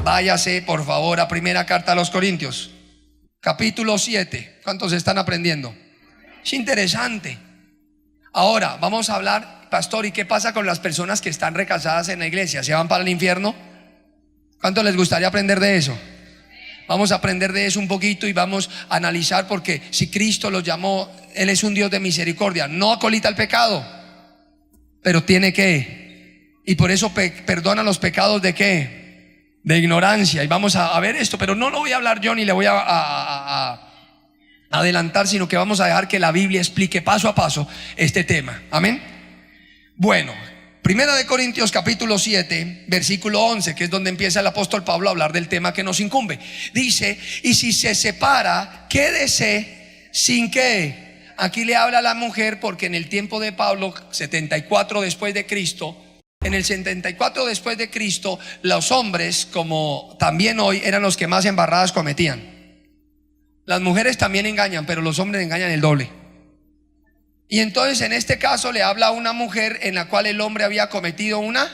Váyase por favor a primera carta a los Corintios, capítulo 7. ¿Cuántos están aprendiendo? Es interesante. Ahora vamos a hablar, pastor, ¿y qué pasa con las personas que están recasadas en la iglesia? ¿Se van para el infierno? ¿Cuánto les gustaría aprender de eso? Vamos a aprender de eso un poquito y vamos a analizar, porque si Cristo los llamó, Él es un Dios de misericordia, no acolita el pecado, pero tiene que, y por eso perdona los pecados de qué, de ignorancia. Y vamos a ver esto, pero no lo voy a hablar yo ni le voy a adelantar, sino que vamos a dejar que la Biblia explique paso a paso este tema. Amén. Bueno, Primera de Corintios capítulo 7 versículo 11, que es donde empieza el apóstol Pablo a hablar del tema que nos incumbe. Dice: y si se separa, quédese sin qué. Aquí le habla a la mujer, porque en el tiempo de Pablo, 74 después de Cristo, en el 74 después de Cristo, los hombres, como también hoy, eran los que más embarradas cometían. Las mujeres también engañan, pero los hombres engañan el doble. Y entonces en este caso le habla a una mujer en la cual el hombre había cometido una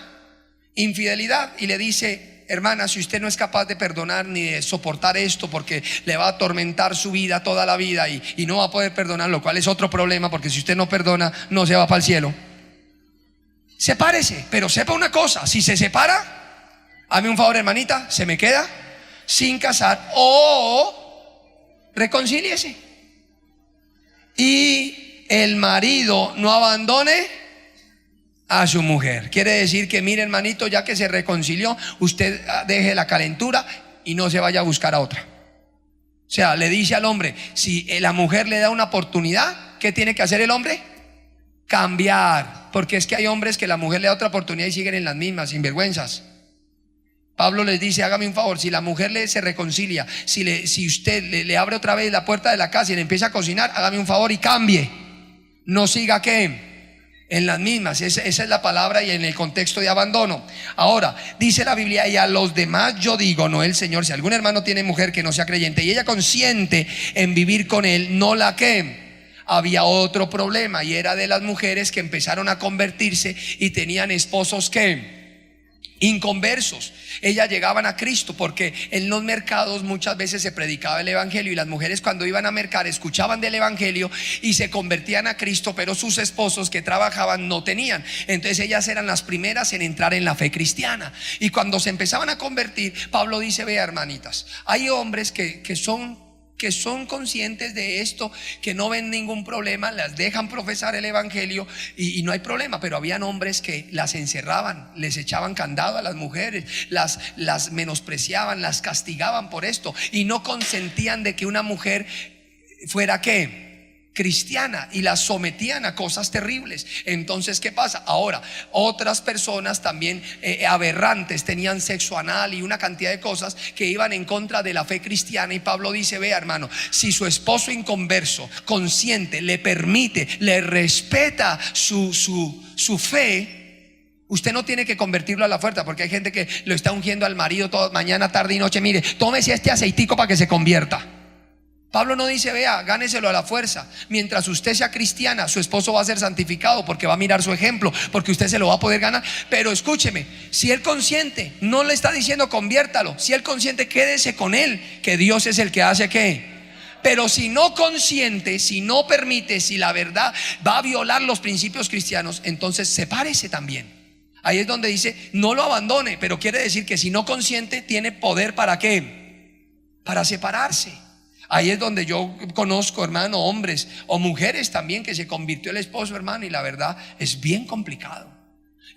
infidelidad, y le dice: hermana, si usted no es capaz de perdonar ni de soportar esto, porque le va a atormentar su vida toda la vida y no va a poder perdonar, lo cual es otro problema, porque si usted no perdona no se va para el cielo, sepárese. Pero sepa una cosa: si se separa, hazme un favor, hermanita, se me queda sin casar, o reconcíliese. Y el marido no abandone a su mujer. Quiere decir que, mire, hermanito, ya que se reconcilió, usted deje la calentura y no se vaya a buscar a otra. O sea, le dice al hombre, si la mujer le da una oportunidad, ¿qué tiene que hacer el hombre? Cambiar. Porque es que hay hombres que la mujer le da otra oportunidad y siguen en las mismas, sinvergüenzas. Pablo les dice: hágame un favor, si la mujer se reconcilia, si usted le abre otra vez la puerta de la casa y le empieza a cocinar, hágame un favor y cambie. No siga ¿qué? En las mismas. Esa es la palabra, y en el contexto de abandono. Ahora dice la Biblia: y a los demás yo digo, no el Señor, si algún hermano tiene mujer que no sea creyente y ella consiente en vivir con él, no la que. Había otro problema, y era de las mujeres que empezaron a convertirse y tenían esposos que inconversos. Ellas llegaban a Cristo porque en los mercados muchas veces se predicaba el evangelio, y las mujeres, cuando iban a mercar, escuchaban del evangelio y se convertían a Cristo, pero sus esposos que trabajaban no tenían. Entonces ellas eran las primeras en entrar en la fe cristiana, y cuando se empezaban a convertir, Pablo dice: vea, hermanitas, hay hombres que son conscientes de esto, que no ven ningún problema, las dejan profesar el evangelio y no hay problema. Pero habían hombres que las encerraban, les echaban candado a las mujeres, las menospreciaban, las castigaban por esto, y no consentían de que una mujer fuera ¿qué? Cristiana, y las sometían a cosas terribles. Entonces, ¿qué pasa? Ahora, otras personas también aberrantes, tenían sexo anal y una cantidad de cosas que iban en contra de la fe cristiana. Y Pablo dice: vea, hermano, si su esposo inconverso, consciente, le permite, le respeta su fe, usted no tiene que convertirlo a la fuerza, porque hay gente que lo está ungiendo al marido todo, mañana, tarde y noche. Mire, tómese este aceitico para que se convierta. Pablo no dice: vea, gáneselo a la fuerza. Mientras usted sea cristiana, su esposo va a ser santificado, porque va a mirar su ejemplo, porque usted se lo va a poder ganar. Pero escúcheme, si él consiente, no le está diciendo conviértalo. Si él consiente, quédese con él, que Dios es el que hace ¿qué? Pero si no consiente, si no permite, si la verdad va a violar los principios cristianos, entonces sepárese también. Ahí es donde dice: no lo abandone, pero quiere decir que si no consiente, tiene poder ¿para qué? Para separarse. Ahí es donde yo conozco, hermano, hombres o mujeres también que se convirtió el esposo, hermano, y la verdad es bien complicado.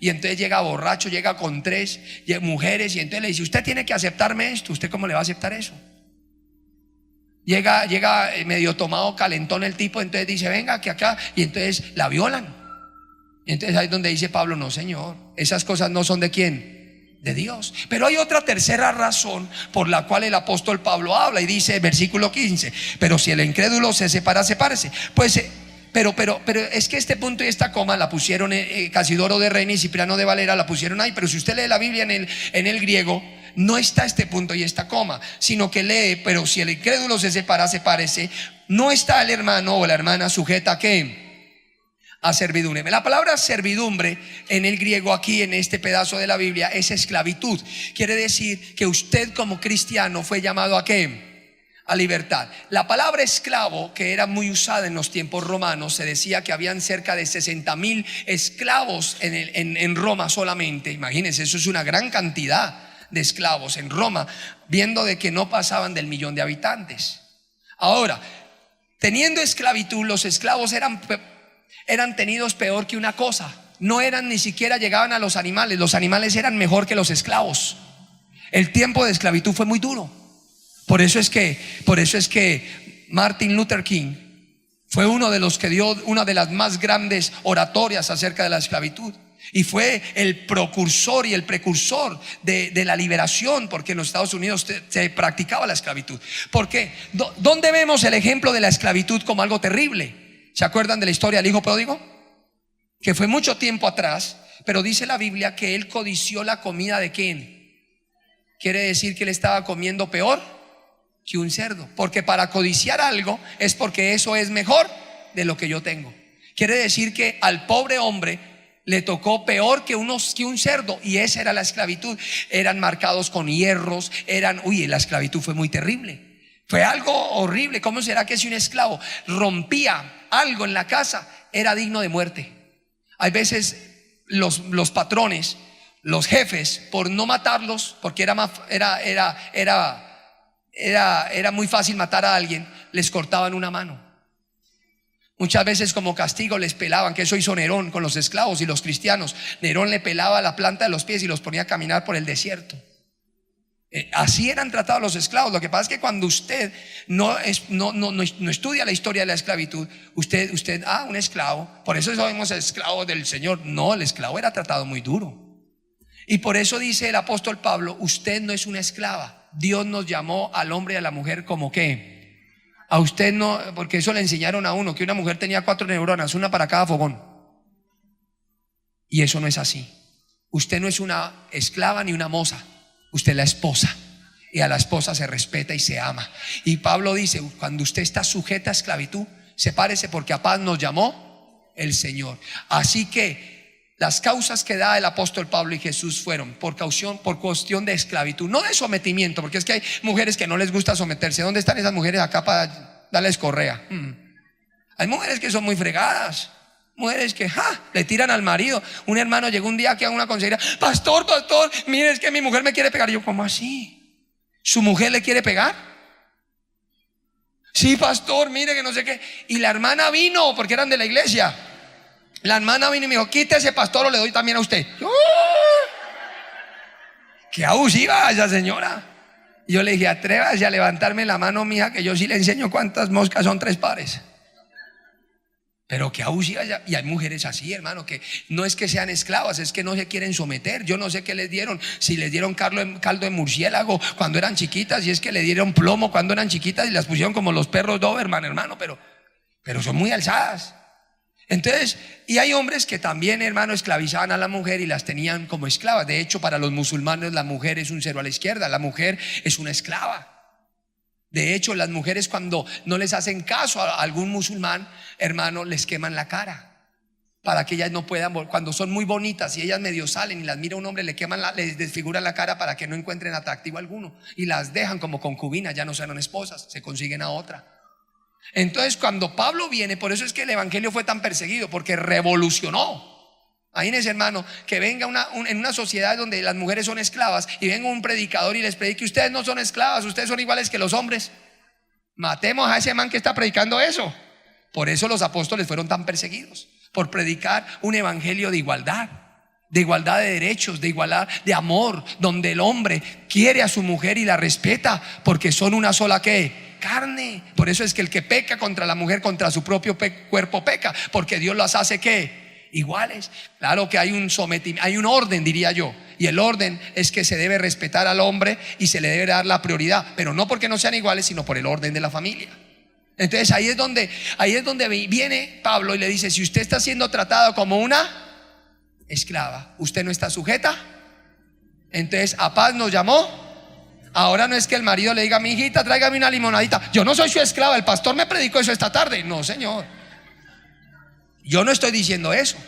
Y entonces llega borracho, llega con 3 mujeres, y entonces le dice: usted tiene que aceptarme esto. ¿Usted cómo le va a aceptar eso? Llega medio tomado, calentón el tipo, entonces dice: venga que acá, y entonces la violan. Y entonces ahí es donde dice Pablo: no, señor, esas cosas no son ¿de quién? De Dios. Pero hay otra tercera razón por la cual el apóstol Pablo habla, y dice versículo 15: pero si el incrédulo se separa, sepárese. Pues pero es que este punto y esta coma la pusieron Casidoro de Reina y Cipriano de Valera la pusieron ahí. Pero si usted lee la Biblia en el griego, no está este punto y esta coma, sino que lee: pero si el incrédulo se separa, sepárese. No está el hermano o la hermana sujeta ¿a qué? a servidumbre. La palabra servidumbre en el griego aquí en este pedazo de la Biblia es esclavitud. Quiere decir que usted como cristiano fue llamado ¿a qué? A libertad. La palabra esclavo, que era muy usada en los tiempos romanos, se decía que habían cerca de 60,000 esclavos en Roma solamente. Imagínense, eso es una gran cantidad de esclavos en Roma, viendo de que no pasaban del 1,000,000 de habitantes. Ahora, teniendo esclavitud, los esclavos eran tenidos peor que una cosa. No eran ni siquiera llegaban a los animales eran mejor que los esclavos. El tiempo de esclavitud fue muy duro. Por eso es que Martin Luther King fue uno de los que dio una de las más grandes oratorias acerca de la esclavitud. Y fue el precursor de la liberación, porque en los Estados Unidos se practicaba la esclavitud. ¿Por qué? ¿Dónde vemos el ejemplo de la esclavitud como algo terrible? ¿Se acuerdan de la historia del hijo pródigo? Que fue mucho tiempo atrás, pero dice la Biblia que él codició la comida de ¿quién? Quiere decir que él estaba comiendo peor que un cerdo, porque para codiciar algo es porque eso es mejor de lo que yo tengo. Quiere decir que al pobre hombre le tocó peor que un cerdo, y esa era la esclavitud. Eran marcados con hierros, la esclavitud fue muy terrible. Fue algo horrible. ¿Cómo será que si un esclavo rompía algo en la casa era digno de muerte? Hay veces los patrones, los jefes, por no matarlos, porque era muy fácil matar a alguien, les cortaban una mano. Muchas veces como castigo les pelaban, que eso hizo Nerón con los esclavos y los cristianos. Nerón le pelaba la planta de los pies y los ponía a caminar por el desierto. Así eran tratados los esclavos. Lo que pasa es que cuando usted no estudia la historia de la esclavitud, un esclavo, por eso somos esclavos del Señor. No, el esclavo era tratado muy duro. Y por eso dice el apóstol Pablo, usted no es una esclava. Dios nos llamó al hombre y a la mujer como ¿qué? A usted no, porque eso le enseñaron a uno, que una mujer tenía 4 neuronas, una para cada fogón. Y eso no es así. Usted no es una esclava ni una moza. Usted es la esposa, y a la esposa se respeta y se ama. Y Pablo dice, cuando usted está sujeta a esclavitud, sepárese, porque a paz nos llamó el Señor. Así que las causas que da el apóstol Pablo y Jesús fueron por cuestión de esclavitud, no de sometimiento, porque es que hay mujeres que no les gusta someterse. ¿Dónde están esas mujeres acá para darles correa? Hay mujeres que son muy fregadas, mujeres que le tiran al marido. Un hermano llegó un día aquí a una consejería: pastor, mire, es que mi mujer me quiere pegar. Y yo, ¿cómo así? ¿Su mujer le quiere pegar? Sí, pastor, mire que no sé qué. Y la hermana vino, porque eran de la iglesia. La hermana vino y me dijo: quítese, pastor, o le doy también a usted. Qué abusiva esa señora. Y yo le dije: atrévase a levantarme la mano, mija, que yo sí le enseño cuántas moscas son 3 pares. Pero qué abusiva ella. Y hay mujeres así, hermano, que no es que sean esclavas, es que no se quieren someter. Yo no sé qué les dieron, si les dieron caldo de murciélago cuando eran chiquitas, y es que le dieron plomo cuando eran chiquitas y las pusieron como los perros Doberman, hermano, pero son muy alzadas. Entonces, y hay hombres que también, hermano, esclavizaban a la mujer y las tenían como esclavas. De hecho, para los musulmanes la mujer es un cero a la izquierda, la mujer es una esclava. De hecho, las mujeres, cuando no les hacen caso a algún musulmán, hermano, les queman la cara para que ellas no puedan, cuando son muy bonitas y ellas medio salen y las mira un hombre, les desfiguran la cara para que no encuentren atractivo alguno, y las dejan como concubinas, ya no son esposas, se consiguen a otra. Entonces, cuando Pablo viene, por eso es que el evangelio fue tan perseguido, porque revolucionó. Imagínense, hermano, que venga en una sociedad donde las mujeres son esclavas, y venga un predicador y les predique: ustedes no son esclavas, ustedes son iguales que los hombres. Matemos a ese man que está predicando eso. Por eso los apóstoles fueron tan perseguidos, por predicar un evangelio de igualdad de derechos, de igualdad de amor, donde el hombre quiere a su mujer y la respeta, porque son una sola carne. Por eso es que el que peca contra la mujer, contra su propio cuerpo peca, porque Dios las hace iguales. Claro que hay un sometimiento, hay un orden, diría yo, y el orden es que se debe respetar al hombre y se le debe dar la prioridad, pero no porque no sean iguales, sino por el orden de la familia. Entonces ahí es donde viene Pablo y le dice: si usted está siendo tratado como una esclava, usted no está sujeta. Entonces a paz nos llamó. Ahora no es que el marido le diga: mi hijita, tráigame una limonadita. Yo no soy su esclava, el pastor me predicó eso esta tarde. No, señor. Yo no estoy diciendo eso.